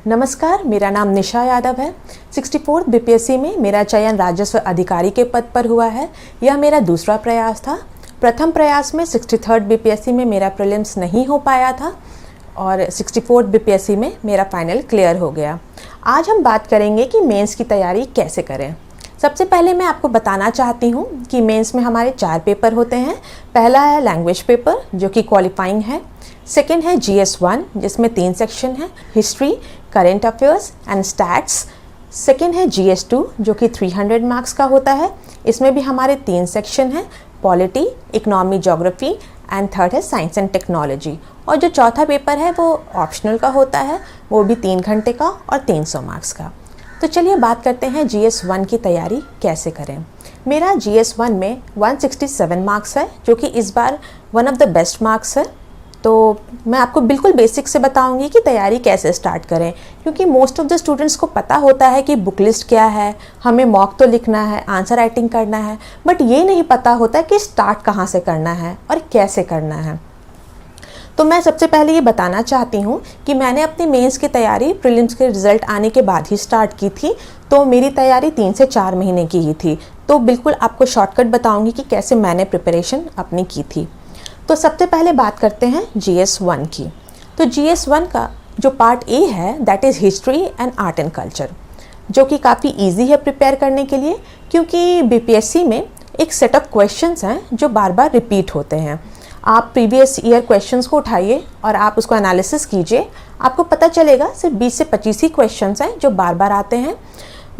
नमस्कार, मेरा नाम निशा यादव है। 64th बीपीएससी में मेरा चयन राजस्व अधिकारी के पद पर हुआ है। यह मेरा दूसरा प्रयास था। प्रथम प्रयास में 63rd बीपीएससी में मेरा प्रीलिम्स नहीं हो पाया था और 64th बीपीएससी में मेरा फाइनल क्लियर हो गया। आज हम बात करेंगे कि मेंस की तैयारी कैसे करें। सबसे पहले मैं आपको बताना चाहती हूँ कि मेंस में हमारे 4 पेपर होते हैं। पहला है लैंग्वेज पेपर जो कि क्वालिफाइंग है। सेकेंड है GS1 जिसमें 3 सेक्शन हैं, history, current affairs and stats. Second है GS2 जो कि 300 मार्क्स का होता है। इसमें भी हमारे 3 सेक्शन हैं, polity, economy, geography and third है साइंस एंड टेक्नोलॉजी। और जो चौथा पेपर है वो ऑप्शनल का होता है, वो भी 3 घंटे का और 300 मार्क्स का। तो चलिए बात करते हैं GS1 की तैयारी कैसे करें। मेरा GS1 में 167 मार्क्स है जो कि इस बार one of the best marks है। तो मैं आपको बिल्कुल बेसिक से बताऊंगी कि तैयारी कैसे स्टार्ट करें, क्योंकि मोस्ट ऑफ द स्टूडेंट्स को पता होता है कि बुक लिस्ट क्या है, हमें मॉक तो लिखना है, आंसर राइटिंग करना है, बट ये नहीं पता होता कि स्टार्ट कहाँ से करना है और कैसे करना है। तो मैं सबसे पहले ये बताना चाहती हूँ कि मैंने अपनी मेंस की तैयारी प्रीलिम्स के रिज़ल्ट आने के बाद ही स्टार्ट की थी। तो मेरी तैयारी 3 से 4 महीने की ही थी। तो बिल्कुल आपको शॉर्टकट बताऊँगी कि कैसे मैंने प्रिपरेशन अपनी की थी। तो सबसे पहले बात करते हैं GS1 की। तो GS1 का जो पार्ट ए है that is history and art and culture, जो कि काफ़ी इजी है प्रिपेयर करने के लिए, क्योंकि बीपीएससी में एक सेट ऑफ क्वेश्चंस हैं जो बार बार रिपीट होते हैं। आप प्रीवियस ईयर क्वेश्चंस को उठाइए और आप उसको एनालिसिस कीजिए, आपको पता चलेगा सिर्फ 20 से 25 ही क्वेश्चंस हैं जो बार बार आते हैं।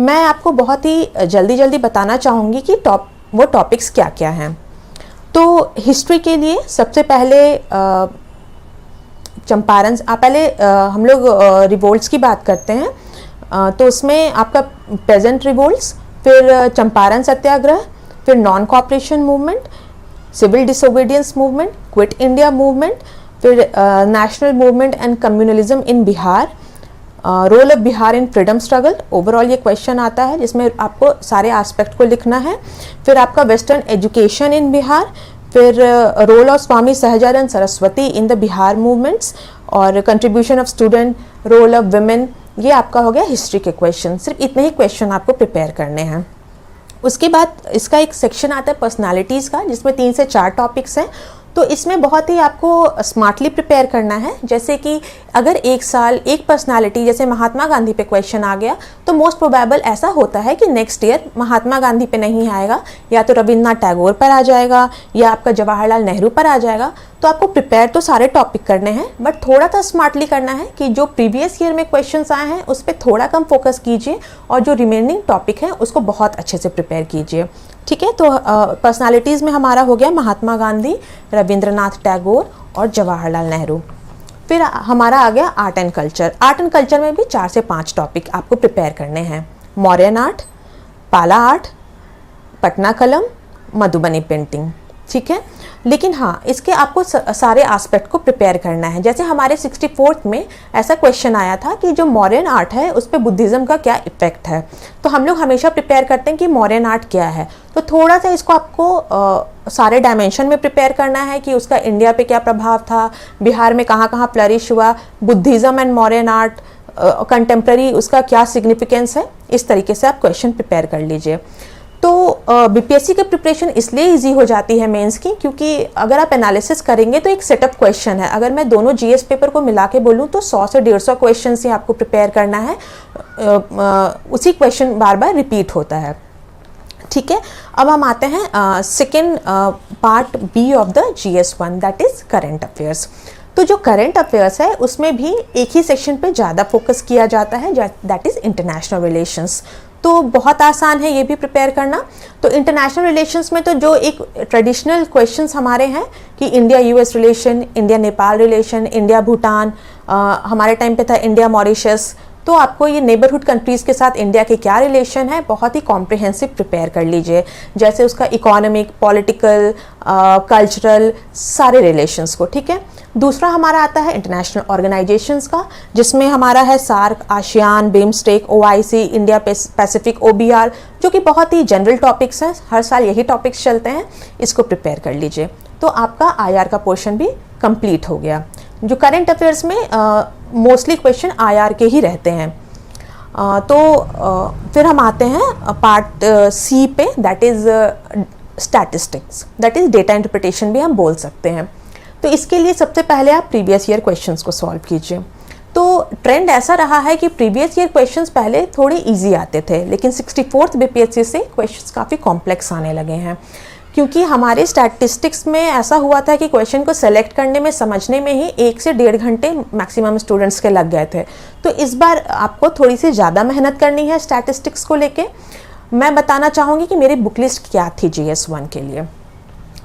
मैं आपको बहुत ही जल्दी बताना चाहूँगी कि वो टॉपिक्स क्या क्या हैं। तो हिस्ट्री के लिए सबसे पहले चंपारण, हम लोग रिवोल्ट्स की बात करते हैं। तो उसमें आपका पेजेंट रिवोल्ट्स, फिर चंपारण सत्याग्रह, फिर non cooperation movement, civil disobedience movement, quit India movement, फिर national movement and communalism in Bihar, role of Bihar in freedom struggle. Overall ये क्वेश्चन आता है जिसमें आपको सारे एस्पेक्ट को लिखना है। फिर आपका वेस्टर्न एजुकेशन इन बिहार, फिर role of Swami Sahajanand Saraswati in the Bihar movements और contribution of student, role of women. ये आपका हो गया हिस्ट्री के क्वेश्चन। सिर्फ इतने ही क्वेश्चन आपको प्रिपेयर करने हैं। उसके बाद इसका एक सेक्शन आता है पर्सनालिटीज़ का, जिसमें 3 से 4 टॉपिक्स हैं। तो इसमें बहुत ही आपको स्मार्टली प्रिपेयर करना है। जैसे कि अगर एक साल एक पर्सनालिटी जैसे महात्मा गांधी पे क्वेश्चन आ गया, तो मोस्ट प्रोबेबल ऐसा होता है कि नेक्स्ट ईयर महात्मा गांधी पे नहीं आएगा, या तो रविन्द्रनाथ टैगोर पर आ जाएगा या आपका जवाहरलाल नेहरू पर आ जाएगा। तो आपको प्रिपेयर तो सारे टॉपिक करने हैं, बट थोड़ा सा स्मार्टली करना है कि जो प्रीवियस ईयर में क्वेश्चंस आए हैं उस पर थोड़ा कम फोकस कीजिए और जो रिमेनिंग टॉपिक हैं उसको बहुत अच्छे से प्रिपेयर कीजिए। ठीक है, तो पर्सनालिटीज़ में हमारा हो गया महात्मा गांधी, रविंद्रनाथ टैगोर और जवाहरलाल नेहरू। फिर हमारा आ गया art and culture. Art and culture में भी 4 से 5 टॉपिक आपको प्रिपेयर करने हैं। मौर्यन आर्ट, पाला आर्ट, पटना कलम, मधुबनी पेंटिंग। ठीक है, लेकिन हाँ, इसके आपको सारे एस्पेक्ट को प्रिपेयर करना है। जैसे हमारे 64th में ऐसा क्वेश्चन आया था कि जो मॉडर्न आर्ट है उस पर बुद्धिज़्म का क्या इफेक्ट है। तो हम लोग हमेशा प्रिपेयर करते हैं कि मॉडर्न आर्ट क्या है। तो थोड़ा सा इसको आपको सारे डायमेंशन में प्रिपेयर करना है कि उसका इंडिया पे क्या प्रभाव था, बिहार में कहाँ कहाँ फ्लरिश हुआ, Buddhism and modern art contemporary उसका क्या सिग्निफिकेंस है। इस तरीके से आप क्वेश्चन प्रिपेयर कर लीजिए। तो बीपीएससी की प्रिपरेशन इसलिए इजी हो जाती है मेंस की, क्योंकि अगर आप एनालिसिस करेंगे तो एक सेटअप क्वेश्चन है। अगर मैं दोनों जीएस पेपर को मिला के बोलूँ तो 100 से 150 क्वेश्चन ही आपको प्रिपेयर करना है। उसी क्वेश्चन बार बार रिपीट होता है। ठीक है, अब हम आते हैं second part B of the GS1 that is current affairs. तो जो करंट अफेयर्स है उसमें भी एक ही सेक्शन पे ज़्यादा फोकस किया जाता है, दैट इज़ इंटरनेशनल रिलेशंस। तो बहुत आसान है ये भी प्रिपेयर करना। तो इंटरनेशनल रिलेशंस में तो जो एक ट्रेडिशनल क्वेश्चंस हमारे हैं कि India US relation, India Nepal relation, India Bhutan, हमारे टाइम पे था इंडिया मॉरिशस। तो आपको ये नेबरहुड कंट्रीज़ के साथ इंडिया के क्या रिलेशन है बहुत ही कॉम्प्रिहेंसिव प्रिपेयर कर लीजिए। जैसे उसका इकोनॉमिक, पॉलिटिकल, कल्चरल सारे रिलेशंस को। ठीक है, दूसरा हमारा आता है इंटरनेशनल ऑर्गेनाइजेशंस का, जिसमें हमारा है SAARC, ASEAN, BIMSTEC, OIC, India Pacific, OBR, जो कि बहुत ही जनरल टॉपिक्स हैं। हर साल यही टॉपिक्स चलते हैं, इसको प्रिपेयर कर लीजिए। तो आपका IR का पोर्शन भी कंप्लीट हो गया। जो करंट अफेयर्स में मोस्टली क्वेश्चन IR के ही रहते हैं। फिर हम आते हैं पार्ट C पे, that is statistics, that is data interpretation भी हम बोल सकते हैं। तो इसके लिए सबसे पहले आप प्रीवियस ईयर क्वेश्चंस को सॉल्व कीजिए। तो ट्रेंड ऐसा रहा है कि प्रीवियस ईयर क्वेश्चंस पहले थोड़े इजी आते थे, लेकिन 64th BPSC से क्वेश्चंस काफ़ी कॉम्प्लेक्स आने लगे हैं, क्योंकि हमारे स्टैटिस्टिक्स में ऐसा हुआ था कि क्वेश्चन को सेलेक्ट करने में, समझने में ही 1 से 1.5 घंटे मैक्सिमम स्टूडेंट्स के लग गए थे। तो इस बार आपको थोड़ी सी ज़्यादा मेहनत करनी है स्टैटिस्टिक्स को लेके। मैं बताना चाहूँगी कि मेरी बुक लिस्ट क्या थी GS1 के लिए।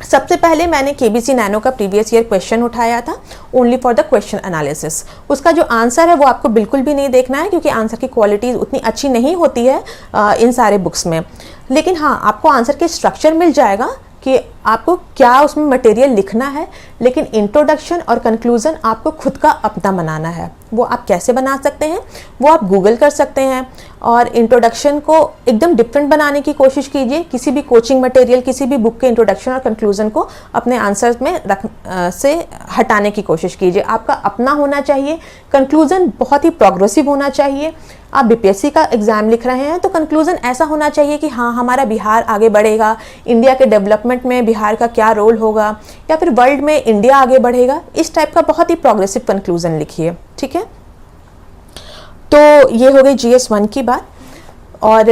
सबसे पहले मैंने KBC नैनो का प्रीवियस ईयर क्वेश्चन उठाया था, only for the question analysis. उसका जो आंसर है वो आपको बिल्कुल भी नहीं देखना है, क्योंकि आंसर की क्वालिटी उतनी अच्छी नहीं होती है इन सारे बुक्स में। लेकिन हाँ, आपको आंसर के स्ट्रक्चर मिल जाएगा कि आपको क्या उसमें मटेरियल लिखना है, लेकिन इंट्रोडक्शन और कंक्लूजन आपको खुद का अपना बनाना है। वो आप कैसे बना सकते हैं, वो आप गूगल कर सकते हैं, और इंट्रोडक्शन को एकदम डिफरेंट बनाने की कोशिश कीजिए। किसी भी कोचिंग मटेरियल, किसी भी बुक के इंट्रोडक्शन और कंक्लूजन को अपने आंसर्स में से हटाने की कोशिश कीजिए। आपका अपना होना चाहिए। कंक्लूजन बहुत ही प्रोग्रेसिव होना चाहिए। आप BPSC का एग्ज़ाम लिख रहे हैं तो कंक्लूजन ऐसा होना चाहिए कि हाँ, हमारा बिहार आगे बढ़ेगा, इंडिया के डेवलपमेंट में बिहार का क्या रोल होगा, या फिर वर्ल्ड में इंडिया आगे बढ़ेगा। इस टाइप का बहुत ही प्रोग्रेसिव कंक्लूजन लिखिए, ठीक है। तो ये हो गई GS1 की बात। और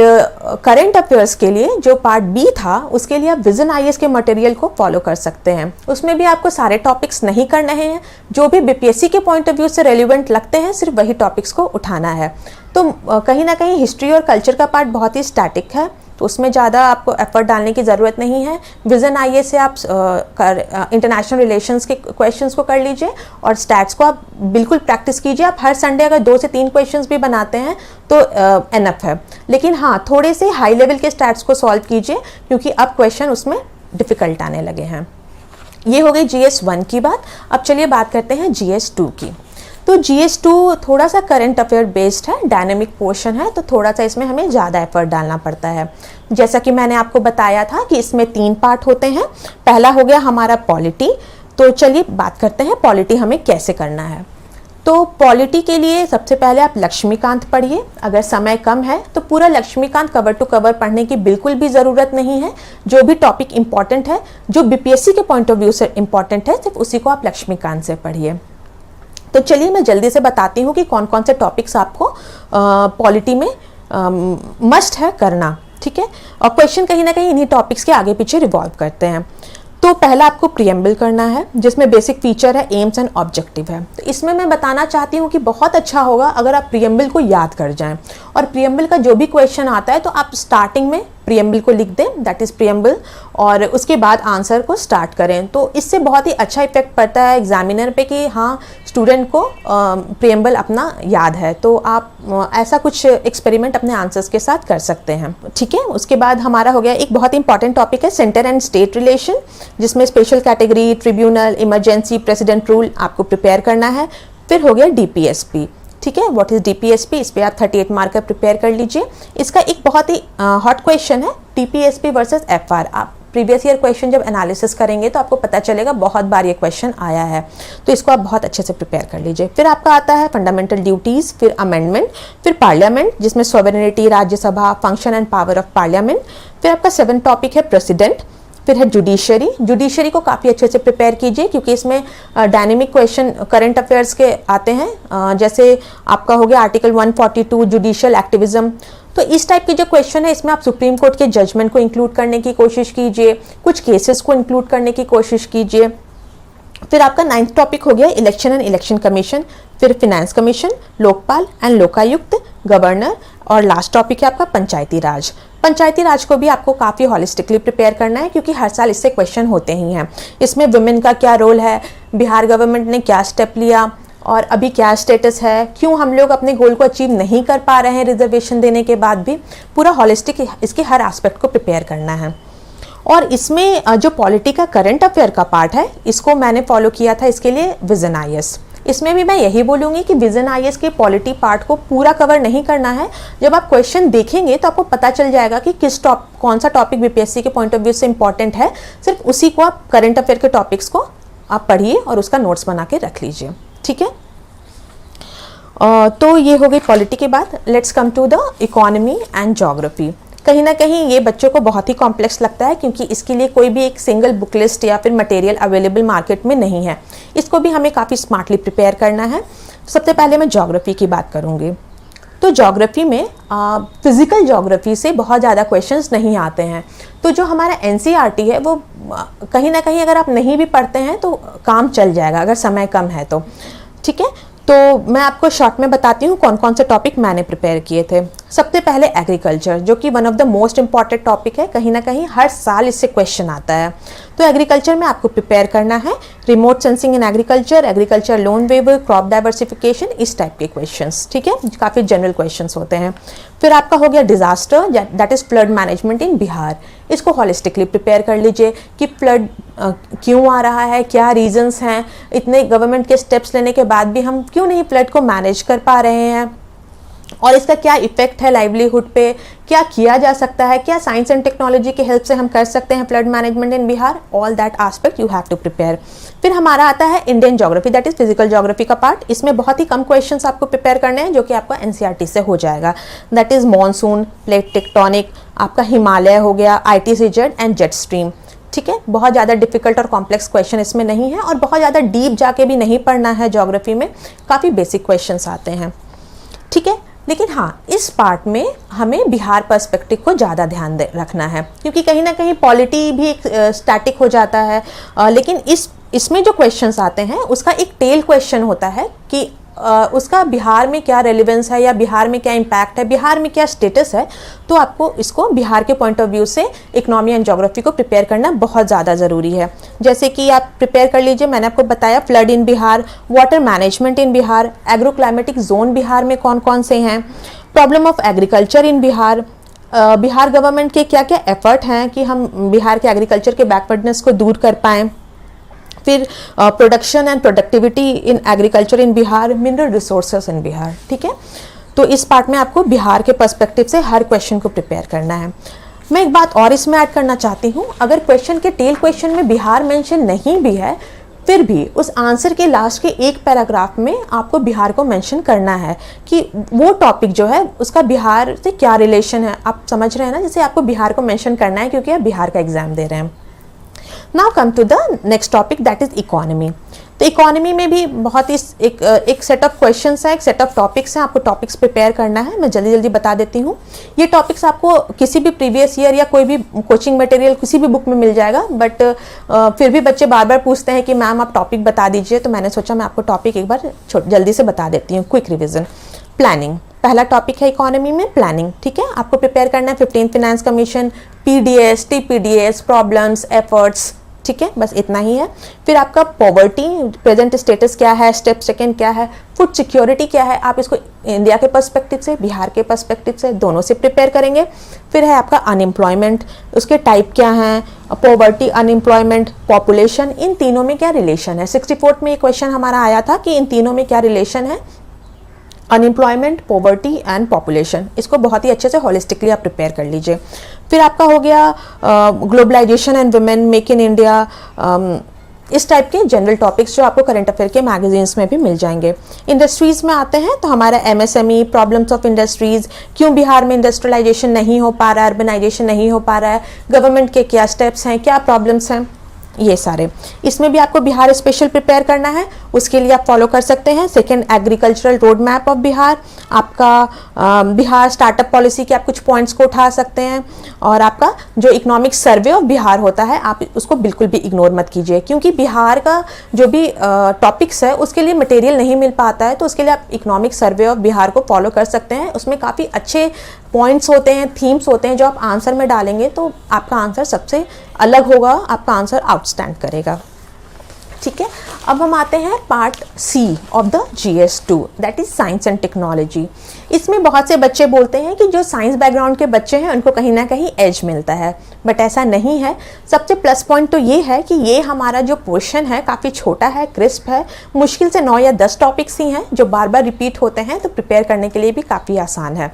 करंट अफेयर्स के लिए जो पार्ट B था, उसके लिए आप विजन IAS के मटेरियल को फॉलो कर सकते हैं। उसमें भी आपको सारे टॉपिक्स नहीं करने हैं, जो भी BPSC के पॉइंट ऑफ व्यू से रेलिवेंट लगते हैं सिर्फ वही टॉपिक्स को उठाना है। तो कहीं ना कहीं हिस्ट्री और कल्चर का पार्ट बहुत ही स्टैटिक है, तो उसमें ज़्यादा आपको एफर्ट डालने की ज़रूरत नहीं है। विजन IAS से आप इंटरनेशनल रिलेशंस के क्वेश्चंस को कर लीजिए, और स्टैट्स को आप बिल्कुल प्रैक्टिस कीजिए। आप हर संडे अगर 2 से 3 क्वेश्चंस भी बनाते हैं तो एनफ है। लेकिन हाँ, थोड़े से हाई लेवल के स्टैट्स को सॉल्व कीजिए, क्योंकि अब क्वेश्चन उसमें डिफ़िकल्ट आने लगे हैं। ये हो गई GS1 की बात। अब चलिए बात करते हैं GS2 की। तो GS2 थोड़ा सा करंट अफेयर बेस्ड है, डायनेमिक पोर्शन है, तो थोड़ा सा इसमें हमें ज़्यादा एफर्ट डालना पड़ता है। जैसा कि मैंने आपको बताया था कि इसमें 3 पार्ट होते हैं। पहला हो गया हमारा पॉलिटी। तो चलिए बात करते हैं पॉलिटी हमें कैसे करना है। तो पॉलिटी के लिए सबसे पहले आप लक्ष्मीकांत पढ़िए। अगर समय कम है तो पूरा लक्ष्मीकांत कवर टू कवर पढ़ने की बिल्कुल भी ज़रूरत नहीं है। जो भी टॉपिक इंपॉर्टेंट है, जो BPSC के पॉइंट ऑफ व्यू से इंपॉर्टेंट है, सिर्फ उसी को आप लक्ष्मीकांत से पढ़िए। तो चलिए मैं जल्दी से बताती हूँ कि कौन कौन से टॉपिक्स आपको पॉलिटी में मस्ट है करना, ठीक है। और क्वेश्चन कहीं ना कहीं इन्हीं टॉपिक्स के आगे पीछे रिवॉल्व करते हैं। तो पहला आपको प्रीएम्बल करना है, जिसमें बेसिक फीचर है, एम्स एंड ऑब्जेक्टिव है। तो इसमें मैं बताना चाहती हूँ कि बहुत अच्छा होगा अगर आप प्रीएम्बल को याद कर जाएं, और प्रीएम्बल का जो भी क्वेश्चन आता है तो आप स्टार्टिंग में प्रीएम्बल को लिख दें, दैट इज़ प्रीएम्बल, और उसके बाद आंसर को स्टार्ट करें। तो इससे बहुत ही अच्छा इफेक्ट पड़ता है एग्जामिनर पे कि हाँ, स्टूडेंट को प्रीएम्बल अपना याद है। तो आप ऐसा कुछ एक्सपेरिमेंट अपने आंसर्स के साथ कर सकते हैं, ठीक है। उसके बाद हमारा हो गया एक बहुत इंपॉर्टेंट टॉपिक है सेंटर एंड स्टेट रिलेशन, जिसमें special category, tribunal, emergency, president rule आपको प्रिपेयर करना है। फिर हो गया DPSP, ठीक है। व्हाट इज DPSP, इस पे आप 38 मार्कर प्रिपेयर कर लीजिए। इसका एक बहुत ही हॉट क्वेश्चन है DPSP वर्सेस FR। आप प्रीवियस ईयर क्वेश्चन जब एनालिसिस करेंगे तो आपको पता चलेगा, बहुत बार ये क्वेश्चन आया है, तो इसको आप बहुत अच्छे से प्रिपेयर कर लीजिए। फिर आपका आता है फंडामेंटल ड्यूटीज़, फिर अमेंडमेंट, फिर पार्लियामेंट, जिसमें sovereignty, Rajya Sabha, function and power of parliament. फिर आपका 7 टॉपिक है प्रेसिडेंट। फिर है जुडिशरी। जुडिशरी को काफ़ी अच्छे से प्रिपेयर कीजिए, क्योंकि इसमें डायनेमिक क्वेश्चन करंट अफेयर्स के आते हैं। जैसे आपका हो गया आर्टिकल 142 जुडिशियल एक्टिविज्म। तो इस टाइप के जो क्वेश्चन है, इसमें आप सुप्रीम कोर्ट के जजमेंट को इंक्लूड करने की कोशिश कीजिए, कुछ केसेस को इंक्लूड करने की कोशिश कीजिए। फिर आपका 9th टॉपिक हो गया इलेक्शन एंड इलेक्शन कमीशन, फिर finance commission, Lokpal and Lokayukta, governor, और लास्ट टॉपिक है आपका पंचायती राज। पंचायती राज को भी आपको काफ़ी हॉलिस्टिकली प्रिपेयर करना है, क्योंकि हर साल इससे क्वेश्चन होते ही हैं। इसमें वुमेन का क्या रोल है, बिहार गवर्नमेंट ने क्या स्टेप लिया, और अभी क्या स्टेटस है, क्यों हम लोग अपने गोल को अचीव नहीं कर पा रहे हैं रिजर्वेशन देने के बाद भी। पूरा हॉलिस्टिक इसके हर एस्पेक्ट को प्रिपेयर करना है। और इसमें जो पॉलिटी का करंट अफेयर का पार्ट है, इसको मैंने फॉलो किया था इसके लिए विजन IAS। इसमें भी मैं यही बोलूँगी कि विजन IAS के पॉलिटी पार्ट को पूरा कवर नहीं करना है। जब आप क्वेश्चन देखेंगे तो आपको पता चल जाएगा कि कौन सा टॉपिक BPSC के पॉइंट ऑफ व्यू से इंपॉर्टेंट है। सिर्फ उसी को आप करंट अफेयर के टॉपिक्स को आप पढ़िए और उसका नोट्स बना के रख लीजिए। ठीक है। तो ये हो गई पॉलिटी की बात। Let's come to the economy and geography. कहीं ना कहीं ये बच्चों को बहुत ही कॉम्प्लेक्स लगता है, क्योंकि इसके लिए कोई भी एक सिंगल बुक लिस्ट या फिर मटेरियल अवेलेबल मार्केट में नहीं है। इसको भी हमें काफ़ी स्मार्टली प्रिपेयर करना है। सबसे पहले मैं ज्योग्राफी की बात करूँगी। तो ज्योग्राफी में फिज़िकल ज्योग्राफी से बहुत ज़्यादा क्वेश्चंस नहीं आते हैं। तो जो हमारा एनसीईआरटी है वो कहीं ना कहीं अगर आप नहीं भी पढ़ते हैं तो काम चल जाएगा, अगर समय कम है तो, ठीक है। तो मैं आपको शॉर्ट में बताती हूँ कौन कौन से टॉपिक मैंने प्रिपेयर किए थे। सबसे पहले एग्रीकल्चर, जो कि one of the most important topic है, कहीं ना कहीं हर साल इससे क्वेश्चन आता है। तो एग्रीकल्चर में आपको प्रिपेयर करना है remote sensing in agriculture, agriculture loan waiver, crop diversification, इस टाइप के क्वेश्चंस, ठीक है। काफ़ी जनरल क्वेश्चंस होते हैं। फिर आपका हो गया disaster, that is flood management in Bihar. इसको हॉलिस्टिकली प्रिपेयर कर लीजिए कि फ्लड क्यों आ रहा है, क्या रीजंस हैं, इतने गवर्नमेंट के स्टेप्स लेने के बाद भी हम क्यों नहीं फ्लड को मैनेज कर पा रहे हैं, और इसका क्या इफेक्ट है लाइवलीहुड पे, क्या किया जा सकता है, क्या साइंस एंड टेक्नोलॉजी की हेल्प से हम कर सकते हैं flood management in Bihar. All that aspect you have to prepare. फिर हमारा आता है Indian geography, that is physical geography का पार्ट। इसमें बहुत ही कम क्वेश्चंस आपको प्रिपेयर करने हैं, जो कि आपका एनसीईआरटी से हो जाएगा। That is monsoon, plate tectonic, आपका हिमालय हो गया, ITCZ एंड जेट स्ट्रीम, ठीक है। बहुत ज़्यादा डिफिकल्ट और कॉम्प्लेक्स क्वेश्चन इसमें नहीं है, और बहुत ज़्यादा डीप जाके भी नहीं पढ़ना है ज्योग्राफी में, काफ़ी बेसिक क्वेश्चंस आते हैं, ठीक है। लेकिन हाँ, इस पार्ट में हमें बिहार पर्सपेक्टिव को ज़्यादा ध्यान रखना है, क्योंकि कहीं ना कहीं पॉलिटी भी एक स्टैटिक हो जाता है। लेकिन इसमें जो क्वेश्चंस आते हैं उसका एक टेल क्वेश्चन होता है कि उसका बिहार में क्या रेलिवेंस है, या बिहार में क्या इम्पैक्ट है, बिहार में क्या स्टेटस है। तो आपको इसको बिहार के पॉइंट ऑफ व्यू से इकोनॉमी एंड ज्योग्राफी को प्रिपेयर करना बहुत ज़्यादा ज़रूरी है। जैसे कि आप प्रिपेयर कर लीजिए, मैंने आपको बताया flood in Bihar, water management in Bihar, agro climatic zone Bihar में कौन कौन से हैं, problem of agriculture in Bihar, Bihar government के क्या क्या एफर्ट हैं कि हम बिहार के एग्रीकल्चर के बैकवर्डनेस को दूर कर पाएँ। फिर production and productivity in agriculture in Bihar, mineral resources in Bihar, ठीक है। तो इस पार्ट में आपको बिहार के पर्सपेक्टिव से हर क्वेश्चन को प्रिपेयर करना है। मैं एक बात और इसमें ऐड करना चाहती हूँ, अगर क्वेश्चन के टेल क्वेश्चन में बिहार मेंशन नहीं भी है, फिर भी उस आंसर के लास्ट के एक पैराग्राफ में आपको बिहार को मेंशन करना है कि वो टॉपिक जो है उसका बिहार से क्या रिलेशन है। आप समझ रहे हैं ना, जैसे आपको बिहार को मेंशन करना है क्योंकि आप बिहार का एग्जाम दे रहे हैं। Now come to the next topic, that is economy. तो इकोनॉमी में भी बहुत ही एक सेट ऑफ क्वेश्चंस है, एक सेट ऑफ टॉपिक्स हैं, आपको टॉपिक्स प्रिपेयर करना है। मैं जल्दी जल्दी बता देती हूँ। ये टॉपिक्स आपको किसी भी प्रीवियस ईयर या कोई भी कोचिंग मटेरियल किसी भी बुक में मिल जाएगा, बट फिर भी बच्चे बार बार पूछते हैं कि मैम आप टॉपिक बता दीजिए, तो मैंने सोचा मैं आपको टॉपिक एक बार जल्दी से बता देती हूँ। Quick revision. प्लानिंग पहला टॉपिक है इकोनॉमी में, प्लानिंग, ठीक है। आपको प्रिपेयर करना है 15th finance commission, PDS, TPDS, problems, efforts, ठीक है, बस इतना ही है। फिर आपका पॉवर्टी प्रेजेंट स्टेटस क्या है, स्टेप सेकंड क्या है, फूड सिक्योरिटी क्या है, आप इसको इंडिया के पर्सपेक्टिव से, बिहार के पर्सपेक्टिव से, दोनों से प्रिपेयर करेंगे। फिर है आपका अनएम्प्लॉयमेंट, उसके टाइप क्या हैं, पॉवर्टी, अनएम्प्लॉयमेंट, पॉपुलेशन, इन तीनों में क्या रिलेशन है। 64th में ये क्वेश्चन हमारा आया था कि इन तीनों में क्या रिलेशन है, अनएम्प्लॉयमेंट, पॉवर्टी एंड पॉपुलेशन। इसको बहुत ही अच्छे से होलिस्टिकली आप प्रिपेयर कर लीजिए। फिर आपका हो गया globalisation and women, make in India, इस टाइप के जनरल टॉपिक्स जो आपको करंट अफेयर के मैगजीन्स में भी मिल जाएंगे। इंडस्ट्रीज़ में आते हैं तो हमारा MSME, प्रॉब्लम्स ऑफ इंडस्ट्रीज़, क्यों बिहार में इंडस्ट्रियलाइजेशन नहीं हो पा रहा है, अर्बनाइजेशन नहीं हो पा रहा है, गवर्नमेंट के क्या स्टेप्स हैं, क्या प्रॉब्लम्स हैं, ये सारे। इसमें भी आपको बिहार स्पेशल प्रिपेयर करना है, उसके लिए आप फॉलो कर सकते हैं second agricultural road map of Bihar, आपका बिहार स्टार्टअप पॉलिसी के आप कुछ पॉइंट्स को उठा सकते हैं, और आपका जो इकोनॉमिक सर्वे ऑफ बिहार होता है आप उसको बिल्कुल भी इग्नोर मत कीजिए, क्योंकि बिहार का जो भी टॉपिक्स है उसके लिए मटेरियल नहीं मिल पाता है। तो उसके लिए आप इकोनॉमिक सर्वे ऑफ बिहार को फॉलो कर सकते हैं। उसमें काफ़ी अच्छे पॉइंट्स होते हैं, थीम्स होते हैं, जो आप आंसर में डालेंगे तो आपका आंसर सबसे अलग होगा, आपका आंसर आउटस्टैंड करेगा, ठीक है। अब हम आते हैं part C of the GS2, that is science and technology. इसमें बहुत से बच्चे बोलते हैं कि जो साइंस बैकग्राउंड के बच्चे हैं उनको कहीं ना कहीं एज मिलता है, बट ऐसा नहीं है। सबसे प्लस पॉइंट तो ये है कि ये हमारा जो पोर्शन है काफ़ी छोटा है, क्रिस्प है, मुश्किल से 9 या 10 टॉपिक्स ही हैं जो बार बार रिपीट होते हैं, तो प्रिपेयर करने के लिए भी काफ़ी आसान है।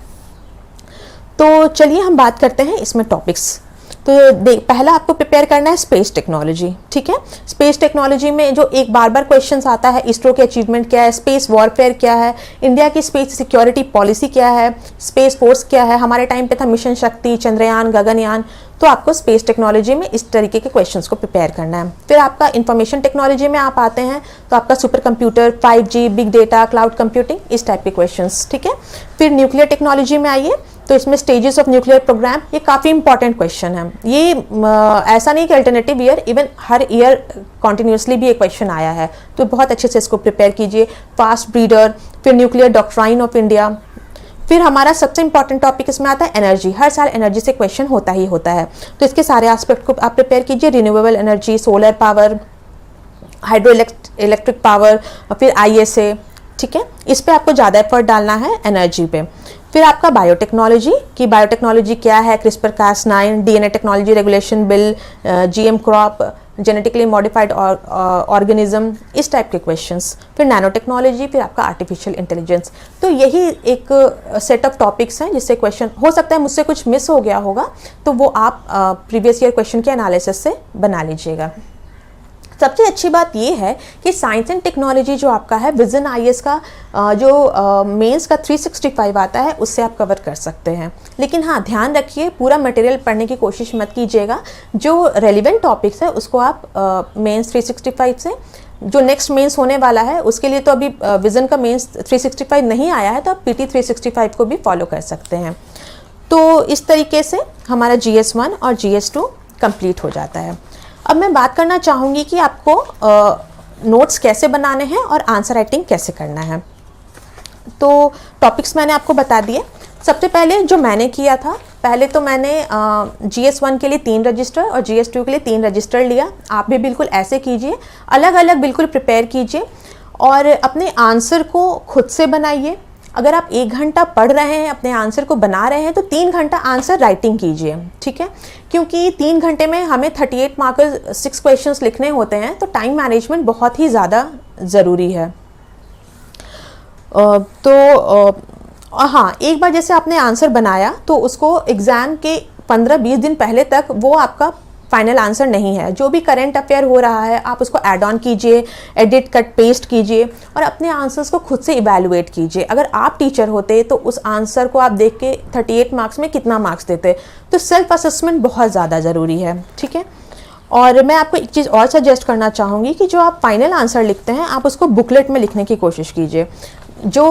तो चलिए हम बात करते हैं इसमें टॉपिक्स। तो पहला आपको प्रिपेयर करना है स्पेस टेक्नोलॉजी, ठीक है। स्पेस टेक्नोलॉजी में जो एक बार बार क्वेश्चन आता है, इसरो की अचीवमेंट क्या है, स्पेस वॉरफेयर क्या है, इंडिया की स्पेस सिक्योरिटी पॉलिसी क्या है, स्पेस फोर्स क्या है, हमारे टाइम पे था मिशन शक्ति, चंद्रयान, गगनयान। तो आपको स्पेस टेक्नोलॉजी में इस तरीके के क्वेश्चंस को प्रिपेयर करना है। फिर आपका इंफॉर्मेशन टेक्नोलॉजी में आप आते हैं तो आपका super computer, 5G, big data, cloud computing, इस टाइप के क्वेश्चंस, ठीक है। फिर न्यूक्लियर टेक्नोलॉजी में आइए तो इसमें स्टेजेस ऑफ न्यूक्लियर प्रोग्राम, ये काफ़ी इंपॉर्टेंट क्वेश्चन है। ये ऐसा नहीं कि अल्टरनेटिव ईयर, इवन हर ईयर कॉन्टिन्यूसली भी ये क्वेश्चन आया है, तो बहुत अच्छे से इसको प्रिपेयर कीजिए। फास्ट ब्रीडर, फिर न्यूक्लियर डॉक्ट्राइन ऑफ इंडिया। फिर हमारा सबसे इंपॉर्टेंट टॉपिक इसमें आता है एनर्जी। हर साल एनर्जी से क्वेश्चन होता ही होता है, तो इसके सारे एस्पेक्ट को आप प्रिपेयर कीजिए। Renewable energy, solar power, hydro electric power, फिर ISA, ठीक है। इस पे आपको ज़्यादा एफर्ट डालना है एनर्जी पे। फिर आपका बायोटेक्नोलॉजी कि बायोटेक्नोलॉजी क्या है, CRISPR-Cas9, DNA technology regulation bill, GM crop, genetically modified organism, इस टाइप के क्वेश्चंस। फिर नैनो टेक्नोलॉजी, फिर आपका आर्टिफिशियल इंटेलिजेंस। तो यही एक सेट ऑफ टॉपिक्स हैं जिससे क्वेश्चन हो सकता है मुझसे कुछ मिस हो गया होगा, तो वो आप प्रीवियस ईयर क्वेश्चन के एनालिसिस से बना लीजिएगा। सबसे अच्छी बात ये है कि साइंस एंड टेक्नोलॉजी जो आपका है, विजन IAS का जो मेंस का 365 आता है, उससे आप कवर कर सकते हैं। लेकिन हाँ, ध्यान रखिए पूरा मटेरियल पढ़ने की कोशिश मत कीजिएगा। जो रेलिवेंट टॉपिक्स है उसको आप मेंस 365 से, जो नेक्स्ट मेंस होने वाला है उसके लिए तो अभी विजन का मेंस 365 नहीं आया है, तो आप PT 365 को भी फॉलो कर सकते हैं। तो इस तरीके से हमारा GS1 और GS2 कंप्लीट हो जाता है। अब मैं बात करना चाहूँगी कि आपको नोट्स कैसे बनाने हैं और आंसर राइटिंग कैसे करना है। तो टॉपिक्स मैंने आपको बता दिए। सबसे पहले जो मैंने किया था, पहले तो मैंने GS1 के लिए 3 रजिस्टर और GS2 के लिए 3 रजिस्टर लिया। आप भी बिल्कुल ऐसे कीजिए, अलग अलग बिल्कुल प्रिपेयर कीजिए और अपने आंसर को खुद से बनाइए। अगर आप 1 घंटा पढ़ रहे हैं, अपने आंसर को बना रहे हैं, तो 3 घंटा आंसर राइटिंग कीजिए, ठीक है। क्योंकि 3 घंटे में हमें 38 मार्क्स 6 क्वेश्चंस लिखने होते हैं, तो टाइम मैनेजमेंट बहुत ही ज़्यादा ज़रूरी है। हाँ, एक बार जैसे आपने आंसर बनाया तो उसको एग्ज़ाम के 15-20 दिन पहले तक वो आपका फाइनल आंसर नहीं है। जो भी करंट अफेयर हो रहा है आप उसको ऐड ऑन कीजिए, एडिट कट पेस्ट कीजिए और अपने आंसर्स को खुद से इवैल्यूएट कीजिए। अगर आप टीचर होते तो उस आंसर को आप देख के 38 मार्क्स में कितना मार्क्स देते। तो सेल्फ असेसमेंट बहुत ज़्यादा ज़रूरी है, ठीक है। और मैं आपको एक चीज़ और सजेस्ट करना चाहूँगी कि जो आप फाइनल आंसर लिखते हैं आप उसको बुकलेट में लिखने की कोशिश कीजिए। जो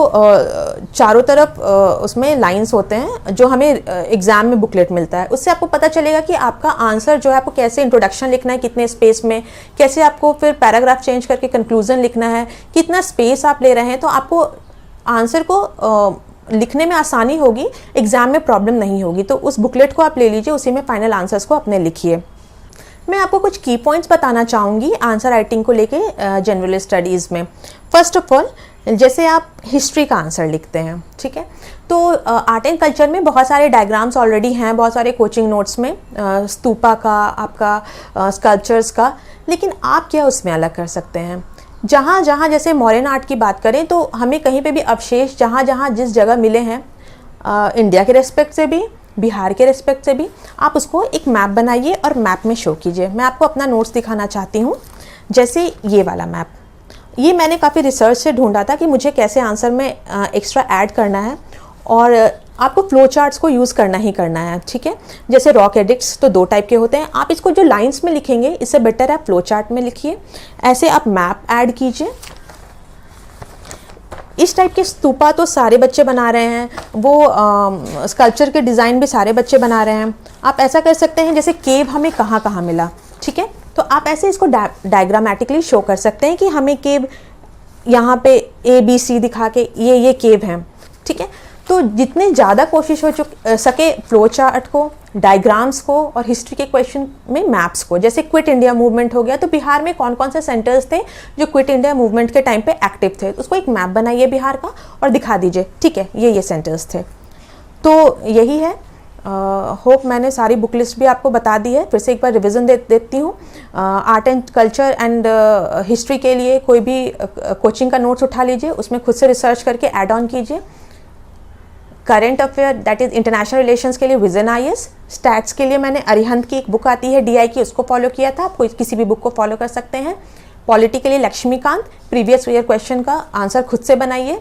चारों तरफ उसमें लाइंस होते हैं जो हमें एग्ज़ाम में बुकलेट मिलता है, उससे आपको पता चलेगा कि आपका आंसर जो है आपको कैसे इंट्रोडक्शन लिखना है, कितने स्पेस में, कैसे आपको फिर पैराग्राफ चेंज करके कंक्लूजन लिखना है, कितना स्पेस आप ले रहे हैं। तो आपको आंसर को लिखने में आसानी होगी, एग्ज़ाम में प्रॉब्लम नहीं होगी। तो उस बुकलेट को आप ले लीजिए, उसी में फाइनल आंसर्स को अपने लिखिए। मैं आपको कुछ की पॉइंट्स बताना चाहूँगी आंसर राइटिंग को लेके जनरल स्टडीज़ में। फर्स्ट ऑफ ऑल, जैसे आप हिस्ट्री का आंसर लिखते हैं, ठीक है, तो आर्ट एंड कल्चर में बहुत सारे डायग्राम्स ऑलरेडी हैं, बहुत सारे कोचिंग नोट्स में स्तूपा का, आपका स्कल्पचर्स का। लेकिन आप क्या उसमें अलग कर सकते हैं। जहाँ जहाँ जैसे मॉडर्न आर्ट की बात करें तो हमें कहीं पे भी अवशेष जहाँ जहाँ जिस जगह मिले हैं, इंडिया के रेस्पेक्ट से भी, बिहार के रेस्पेक्ट से भी, आप उसको एक मैप बनाइए और मैप में शो कीजिए। मैं आपको अपना नोट्स दिखाना चाहती हूँ। जैसे ये वाला मैप, ये मैंने काफ़ी रिसर्च से ढूंढा था कि मुझे कैसे आंसर में एक्स्ट्रा ऐड करना है, और आपको फ्लो चार्ट्स को यूज़ करना ही करना है, ठीक है। जैसे रॉक एडिक्ट्स तो 2 टाइप के होते हैं, आप इसको जो लाइंस में लिखेंगे इससे बेटर है फ्लो चार्ट में लिखिए। ऐसे आप मैप ऐड कीजिए। इस टाइप के स्तूपा तो सारे बच्चे बना रहे हैं, वो स्कल्पचर के डिज़ाइन भी सारे बच्चे बना रहे हैं। आप ऐसा कर सकते हैं जैसे केव हमें कहाँ कहाँ मिला, ठीक है, तो आप ऐसे इसको डायग्रामेटिकली शो कर सकते हैं कि हमें केव यहाँ पे ABC दिखा के ये केव हैं, ठीक है। तो जितने ज़्यादा कोशिश हो सके फ्लो चार्ट को, डायग्राम्स को और हिस्ट्री के क्वेश्चन में मैप्स को। जैसे क्विट इंडिया मूवमेंट हो गया, तो बिहार में कौन कौन से सेंटर्स थे जो क्विट इंडिया मूवमेंट के टाइम पे एक्टिव थे, उसको एक मैप बनाइए बिहार का और दिखा दीजिए, ठीक है, ये सेंटर्स थे। तो यही है। होप मैंने सारी बुक लिस्ट भी आपको बता दी है। फिर से एक बार रिवीजन देती हूँ। Art and culture and history के लिए कोई भी कोचिंग का नोट्स उठा लीजिए, उसमें खुद से रिसर्च करके ऐड ऑन कीजिए। Current affair that is international relations के लिए विजन IAS, स्टैट्स के लिए मैंने अरिहंत की एक बुक आती है DI की, उसको फॉलो किया था, आप कोई किसी भी बुक को फॉलो कर सकते हैं। पॉलिटी के लिए लक्ष्मीकांत, प्रीवियस ईयर क्वेश्चन का आंसर खुद से बनाइए,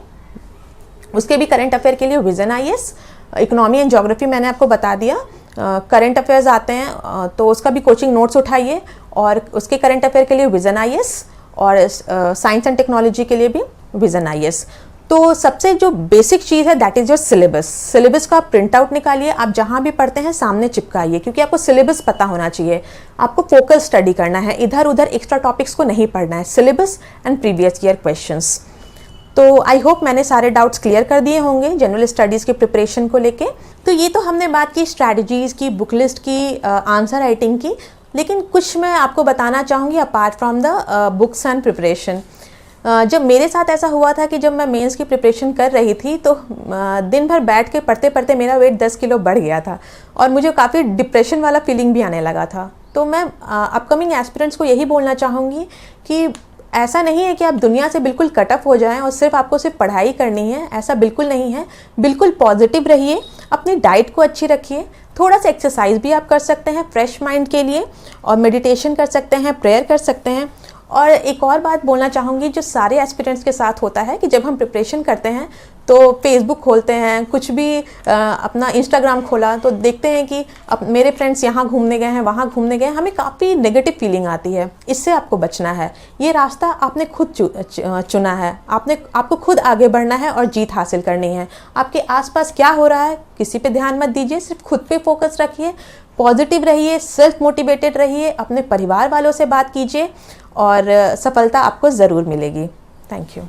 उसके भी करंट अफेयर के लिए vision IAS। Economy and geography मैंने आपको बता दिया, करंट अफेयर्स आते हैं तो उसका भी कोचिंग नोट्स उठाइए, और उसके करंट अफेयर के लिए विजन IAS, और साइंस एंड टेक्नोलॉजी के लिए भी विजन IAS। तो सबसे जो बेसिक चीज़ है that is your syllabus. Syllabus का प्रिंट आउट निकालिए, आप जहाँ भी पढ़ते हैं सामने चिपकाइए, क्योंकि आपको सिलेबस पता होना चाहिए। आपको फोकस स्टडी करना है, इधर उधर एक्स्ट्रा टॉपिक्स को नहीं पढ़ना है, syllabus and previous year questions. तो आई होप मैंने सारे डाउट्स क्लियर कर दिए होंगे जनरल स्टडीज़ की प्रिपरेशन को लेके। तो ये तो हमने बात की स्ट्रैटेजीज़ की, बुक लिस्ट की, आंसर राइटिंग की, लेकिन कुछ मैं आपको बताना चाहूँगी apart from the books and preparation. जब मेरे साथ ऐसा हुआ था कि जब मैं मेंस की प्रिपरेशन कर रही थी तो दिन भर बैठ के पढ़ते पढ़ते मेरा वेट 10 किलो बढ़ गया था, और मुझे काफ़ी डिप्रेशन वाला फीलिंग भी आने लगा था। तो मैं अपकमिंग एस्पिरेंट्स को यही बोलना चाहूँगी कि ऐसा नहीं है कि आप दुनिया से बिल्कुल कट ऑफ हो जाएं और सिर्फ आपको सिर्फ पढ़ाई करनी है, ऐसा बिल्कुल नहीं है। बिल्कुल पॉजिटिव रहिए, अपनी डाइट को अच्छी रखिए, थोड़ा सा एक्सरसाइज भी आप कर सकते हैं फ्रेश माइंड के लिए, और मेडिटेशन कर सकते हैं, प्रेयर कर सकते हैं। और एक और बात बोलना चाहूँगी जो सारे एस्पिरेंट्स के साथ होता है कि जब हम प्रिपरेशन करते हैं तो फेसबुक खोलते हैं, कुछ भी अपना इंस्टाग्राम खोला तो देखते हैं कि मेरे फ्रेंड्स यहाँ घूमने गए हैं, वहाँ घूमने गए हैं, हमें काफ़ी नेगेटिव फीलिंग आती है। इससे आपको बचना है, ये रास्ता आपने खुद चुना है, आपको खुद आगे बढ़ना है और जीत हासिल करनी है। आपके आसपास क्या हो रहा है किसी पे ध्यान मत दीजिए, सिर्फ खुद पे फोकस रखिए, पॉजिटिव रहिए, सेल्फ मोटिवेटेड रहिए, अपने परिवार वालों से बात कीजिए और सफलता आपको ज़रूर मिलेगी। Thank you.